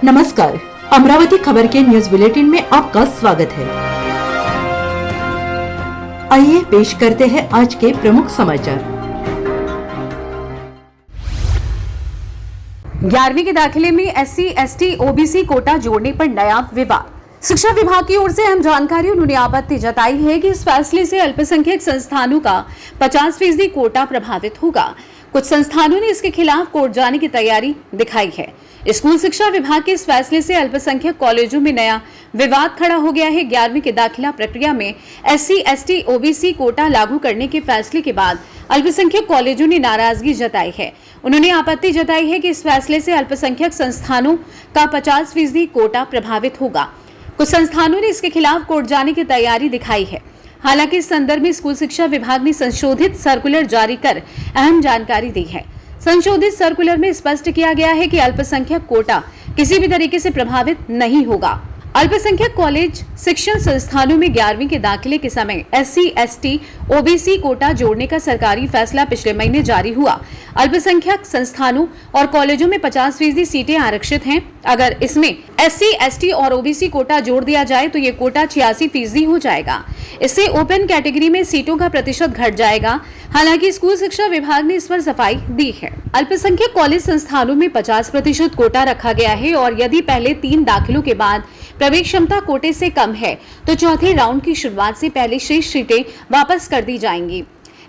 नमस्कार, अमरावती खबर के न्यूज बुलेटिन में आपका स्वागत है। आइए पेश करते हैं आज के प्रमुख समाचार। 11वीं के दाखिले में SC, ST, OBC कोटा जोड़ने पर नया विवाद। शिक्षा विभाग की ओर से अहम जानकारी। उन्होंने आपत्ति जताई है कि इस फैसले से अल्पसंख्यक संस्थानों का 50% कोटा प्रभावित होगा। कुछ संस्थानों ने इसके खिलाफ कोर्ट जाने की तैयारी दिखाई है। स्कूल शिक्षा विभाग के इस फैसले से अल्पसंख्यक कॉलेजों में नया विवाद खड़ा हो गया है। 11वीं के दाखिला प्रक्रिया में SC, ST, OBC कोटा लागू करने के फैसले के बाद अल्पसंख्यक कॉलेजों ने नाराजगी जताई है। उन्होंने आपत्ति जताई है कि इस फैसले से अल्पसंख्यक संस्थानों का 50% कोटा प्रभावित होगा। कुछ संस्थानों ने इसके खिलाफ कोर्ट जाने की तैयारी दिखाई है। हालांकि इस संदर्भ में स्कूल शिक्षा विभाग ने संशोधित सर्कुलर जारी कर अहम जानकारी दी है। संशोधित सर्कुलर में स्पष्ट किया गया है कि अल्पसंख्यक कोटा किसी भी तरीके से प्रभावित नहीं होगा। अल्पसंख्यक कॉलेज शिक्षण संस्थानों में 11वीं के दाखिले के समय SC, ST, OBC कोटा जोड़ने का सरकारी फैसला पिछले महीने जारी हुआ। अल्पसंख्यक संस्थानों और कॉलेजों में 50% सीटें आरक्षित हैं। अगर इसमें SC, ST और OBC कोटा जोड़ दिया जाए तो ये कोटा 86% हो जाएगा। इससे ओपन कैटेगरी में सीटों का प्रतिशत घट जाएगा। हालांकि स्कूल शिक्षा विभाग ने इस पर सफाई दी है। अल्पसंख्यक कॉलेज संस्थानों में 50% कोटा रखा गया है और यदि पहले 3 दाखिलों के बाद प्रवेश क्षमता कोटे से कम है तो चौथे राउंड की शुरुआत से पहले शेष सीटें वापस कर दी जाएंगी।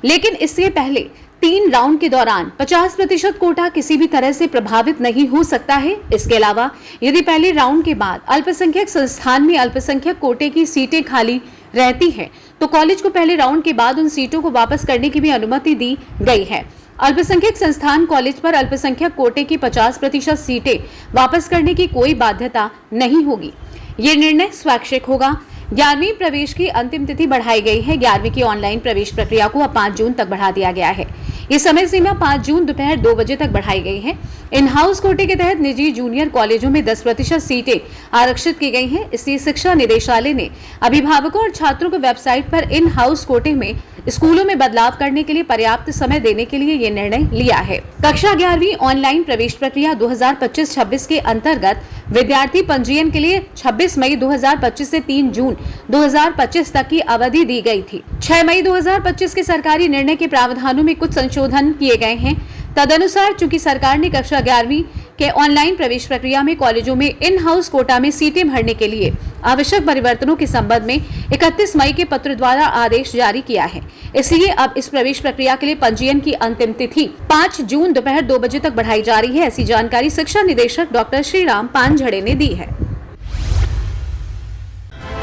लेकिन इससे पहले 3 राउंड के दौरान 50% कोटा किसी भी तरह से प्रभावित नहीं हो सकता है। इसके अलावा यदि पहले राउंड के बाद अल्पसंख्यक संस्थान में अल्पसंख्यक कोटे की सीटें खाली रहती हैं तो कॉलेज को पहले राउंड के बाद उन सीटों को वापस करने की भी अनुमति दी गई है। अल्पसंख्यक संस्थान कॉलेज पर अल्पसंख्यक कोटे की 50% सीटें वापस करने की कोई बाध्यता नहीं होगी। ये निर्णय स्वैच्छिक होगा। 11वीं प्रवेश की अंतिम तिथि बढ़ाई गई है। 11वीं की ऑनलाइन प्रवेश प्रक्रिया को अब 5 जून तक बढ़ा दिया गया है। ये समय सीमा 5 जून दोपहर 2 बजे तक बढ़ाई गई है। इन हाउस कोटे के तहत निजी जूनियर कॉलेजों में 10% सीटें आरक्षित की गई हैं। इसलिए शिक्षा निदेशालय ने अभिभावकों और छात्रों को वेबसाइट पर इन हाउस कोटे में स्कूलों में बदलाव करने के लिए पर्याप्त समय देने के लिए ये निर्णय लिया है। कक्षा 11वीं ऑनलाइन प्रवेश प्रक्रिया 2025-26 के अंतर्गत विद्यार्थी पंजीयन के लिए 26 मई 2025 से 3 जून 2025 तक की अवधि दी गई थी। 6 मई 2025 के सरकारी निर्णय के प्रावधानों में कुछ संशोधन किए गए हैं। तदनुसार चूंकि सरकार ने कक्षा 11वीं के ऑनलाइन प्रवेश प्रक्रिया में कॉलेजों में इन हाउस कोटा में सीटें भरने के लिए आवश्यक परिवर्तनों के संबंध में 31 मई के पत्र द्वारा आदेश जारी किया है, इसलिए अब इस प्रवेश प्रक्रिया के लिए पंजीयन की अंतिम तिथि 5 जून दोपहर 2 बजे तक बढ़ाई जा रही है। ऐसी जानकारी शिक्षा निदेशक डॉक्टर श्रीराम पांझड़े ने दी है।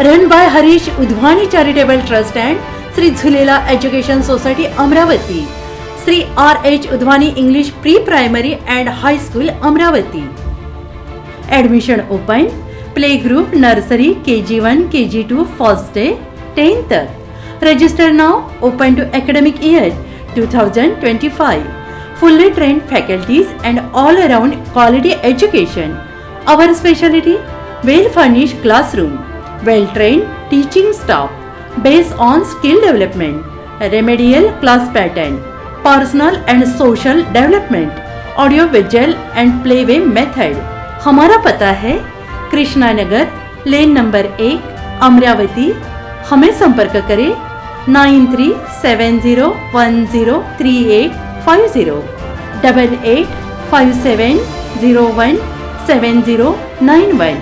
Run by Harish Udwani charitable trust and Shri Jhulelal education society Amravati, Shri RH Udwani English pre primary and high school Amravati. Admission open. Play group nursery KG1, KG2 first day 10th तक। Register now. Open to academic year 2025। Fully trained faculties and all around quality education. Our specialty: well furnished classroom, well trained teaching staff based on skill development, remedial class pattern, personal and social development, audio visual and playway method. हमारा पता है Krishna Nagar, lane number 1, Amravati. हमें संपर्क करें 9370103850 8857017091।